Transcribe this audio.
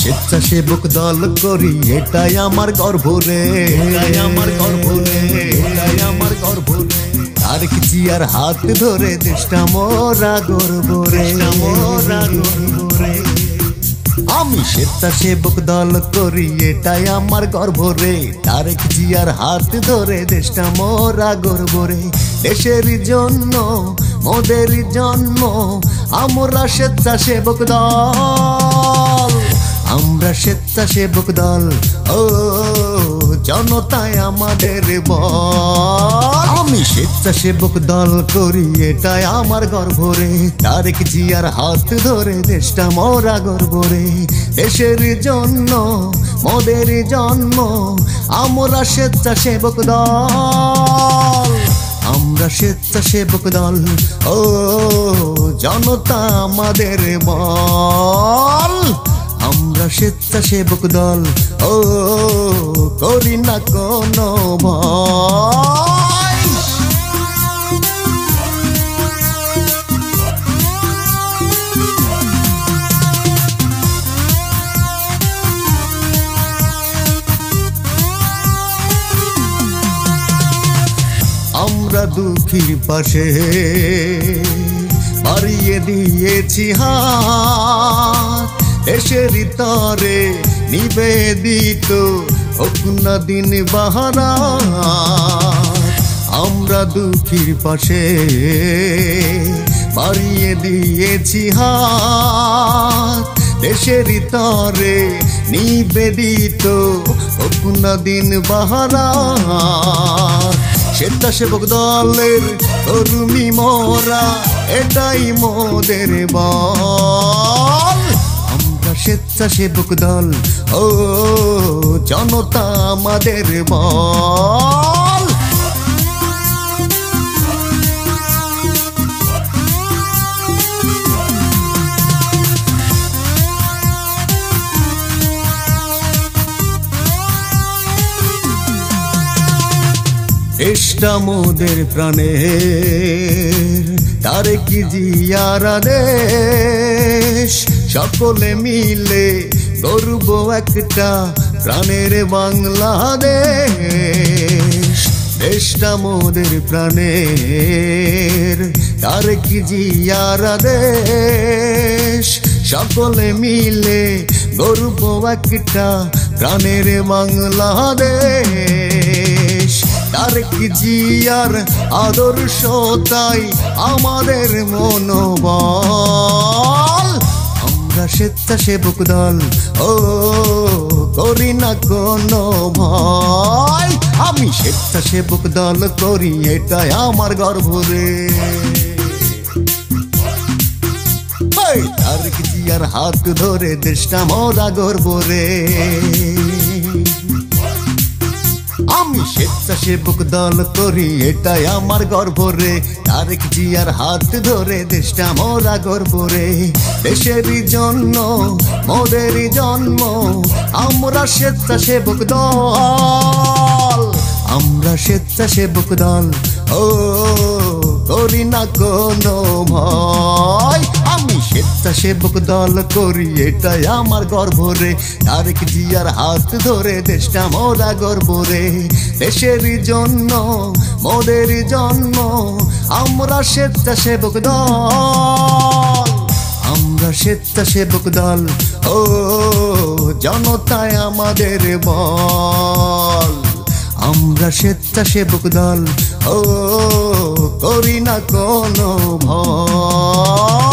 স্বেচ্ছাসেবক দল করি, এটাই আমার গর্ব রে, এটাই আমার গর্ব রে, এটাই আমার গর্ব রে। তারেক জিয়ার হাত ধরে দেশটা মোরা গর্ব রে, মোরা গর্ব রে। আমি স্বেচ্ছাসেবক দল করি, এটাই আমার গর্ব রে। তারেক জিয়ার হাত ধরে দেশটা মোরা গর্ব রে। দেশের জন্য মোদের জন্ম, আমরা স্বেচ্ছাসেবক দল, আমরা স্বেচ্ছাসেবক দল। ও জনতায় আমাদের বল। আমি স্বেচ্ছাসেবক দল করি, এটাই আমার গর্ব রে। তারেক জিয়ার হাত ধরে দেশটা মোরা গর্ব রে। দেশের জন্য মোদের জন্ম, আমরা স্বেচ্ছাসেবক দল, আমরা স্বেচ্ছাসেবক দল। ও জনতা আমাদের বল, আমরা স্বেচ্ছাসেবক দল। ও করি না কোনো ভয়। আমরা দুঃখীর পাশে বাড়িয়ে দিয়েছি হাত, দেশের তরে নিবেদিত হোক না দিন বাহারা। আমরা দুঃখীর পাশে বাড়িয়ে দিয়েছি হাত, দেশের তরে নিবেদিত হোক না দিন বাহারা। স্বেচ্ছাসেবক দলের কর্মী মোরা, এটাই মোদের বল। আমরা স্বেচ্ছাসেবক দল, ও জনতা আমাদের বল। দেশটা মোদের প্রাণের, তারেক জিয়ার দেশ। সকলে মিলে গর্ব একটা প্রাণের বাংলাদেশ। দেশটা মোদের প্রাণের, তারেক জিয়ার দেশ। সকলে মিলে গর্ব একটা প্রাণের বাংলাদেশ। তারেক জিয়ার আদর্শতাই আমাদের মনোবল। আমরা স্বেচ্ছাসেবক দল, ও করি না কোনো ভয়। আমি স্বেচ্ছাসেবক দল করি, এটাই আমার গর্ব রে। তারেক জিয়ার হাত ধরে দেশটা মোরা গর্ব রে। আমি স্বেচ্ছাসেবক দল করি, এটাই আমার গর্ব রে। তারেক জিয়ার হাত ধরে দেশটা মোরা গর্ব রে। দেশের জন্য মোদের জন্ম, আমরা স্বেচ্ছাসেবক দল, আমরা স্বেচ্ছাসেবক দল। ও করি না কোনো ভয়। আমি স্বেচ্ছাসেবক দল করি, এটাই আমার গর্ব রে। তারেক জিয়ার হাত ধরে দেশটা মোরা গর্ব রে। দেশের জন্য মোদের জন্ম, আমরা স্বেচ্ছাসেবক দল, আমরা স্বেচ্ছাসেবক দল। ও জনতায় আমাদের বল, আমরা স্বেচ্ছাসেবক দল। ও করি না কোনো ভয়।